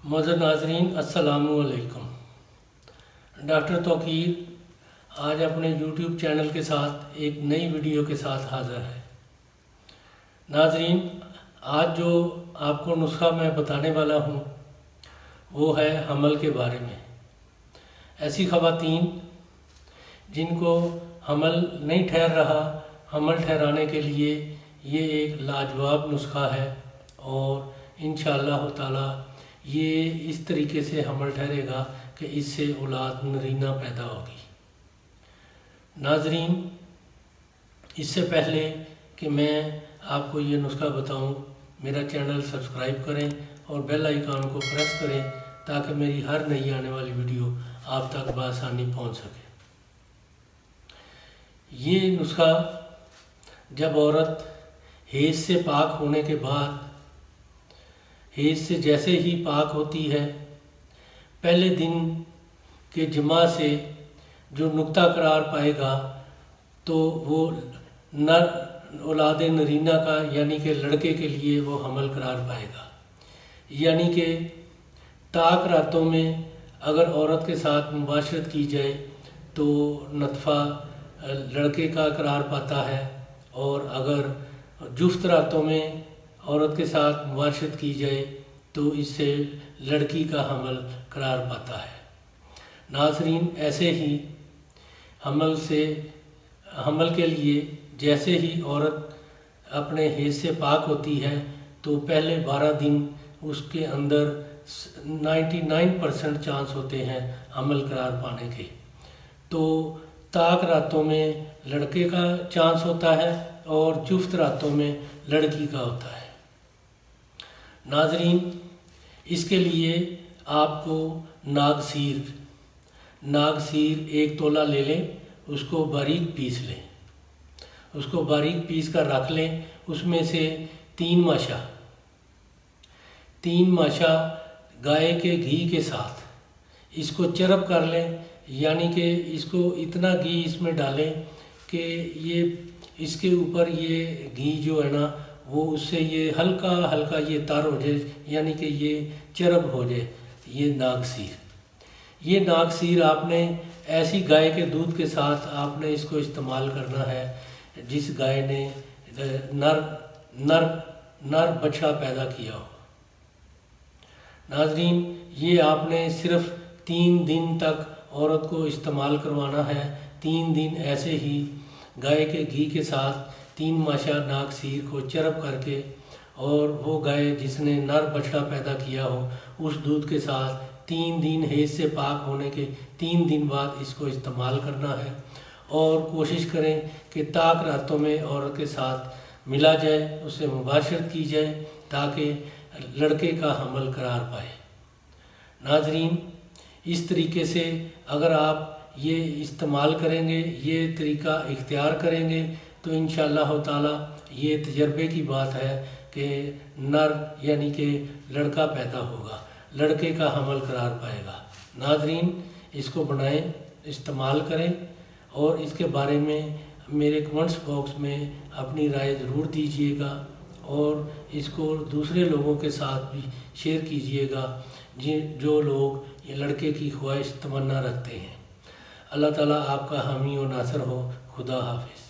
मोअज़्ज़ज़ नाज़रीन अस्सलामु अलैकुम। डॉक्टर तौक़ीर आज अपने यूट्यूब चैनल के साथ एक नई वीडियो के साथ हाज़िर है। नाज़रीन, आज जो आपको नुस्ख़ा मैं बताने वाला हूँ वो है हमल के बारे में। ऐसी ख़वातीन जिनको हमल नहीं ठहर रहा, हमल ठहराने के लिए ये एक लाजवाब नुस्ख़ा है और इंशाअल्लाह ताला ये इस तरीके से हमल ठहरेगा कि इससे औलाद नरीना पैदा होगी। नाज़रीन, इससे पहले कि मैं आपको ये नुस्ख़ा बताऊं, मेरा चैनल सब्सक्राइब करें और बेल आइकन को प्रेस करें ताकि मेरी हर नई आने वाली वीडियो आप तक बआसानी पहुंच सके। ये नुस्ख़ा जब औरत हैज़ से पाक होने के बाद, हैज़ से जैसे ही पाक होती है, पहले दिन के जमा से जो नुक्ता करार पाएगा तो वो नर औलाद नरीना का यानी कि लड़के के लिए वो हमल करार पाएगा। यानी कि ताक रातों में अगर औरत के साथ मुबाशरत की जाए तो नतफ़ा लड़के का करार पाता है, और अगर जुफ्त रातों में औरत के साथ मुबाशरत की जाए तो इससे लड़की का हमल करार पाता है। नाज़रीन, ऐसे ही हमल के लिए जैसे ही औरत अपने हैज़ से पाक होती है तो पहले 12 दिन उसके अंदर 99% चांस होते हैं हमल करार पाने के। तो ताक रातों में लड़के का चांस होता है और जुफ्त रातों में लड़की का होता है। नाज़रीन, इसके लिए आपको नागसीर 1 तोला ले लें, उसको बारीक पीस लें, उसको बारीक पीस कर रख लें। उसमें से 3 माशा गाय के घी के साथ इसको चरब कर लें, यानी कि इसको इतना घी इसमें डालें कि ये इसके ऊपर ये घी जो है ना वो उससे ये हल्का हल्का ये तर हो जाए, यानी कि ये चरब हो जाए। ये नागसीर आपने ऐसी गाय के दूध के साथ आपने इसको इस्तेमाल करना है जिस गाय ने नर बछड़ा पैदा किया हो। नाज़रीन, ये आपने सिर्फ 3 दिन तक औरत को इस्तेमाल करवाना है। 3 दिन ऐसे ही गाय के घी के साथ 3 माशा नागसीर को चरब करके, और वो गाय जिसने नर बछड़ा पैदा किया हो उस दूध के साथ 3 दिन हैज़ से पाक होने के 3 दिन बाद इसको इस्तेमाल करना है। और कोशिश करें कि ताक रातों में औरत के साथ मिला जाए, उससे मुबाशरत की जाए ताकि लड़के का हमल करार पाए। नाज़रीन, इस तरीके से अगर आप ये इस्तेमाल करेंगे, ये तरीका इख्तियार करेंगे तो इंशाअल्लाह ताला ये तजर्बे की बात है कि नर यानी कि लड़का पैदा होगा, लड़के का हमल करार पाएगा। नाज़रीन, इसको बनाएं, इस्तेमाल करें और इसके बारे में मेरे कमेंट्स बॉक्स में अपनी राय ज़रूर दीजिएगा और इसको दूसरे लोगों के साथ भी शेयर कीजिएगा जो लोग ये लड़के की ख्वाहिश तमन्ना रखते हैं। अल्लाह ताला आपका हामी और नासर हो। खुदा हाफिज़।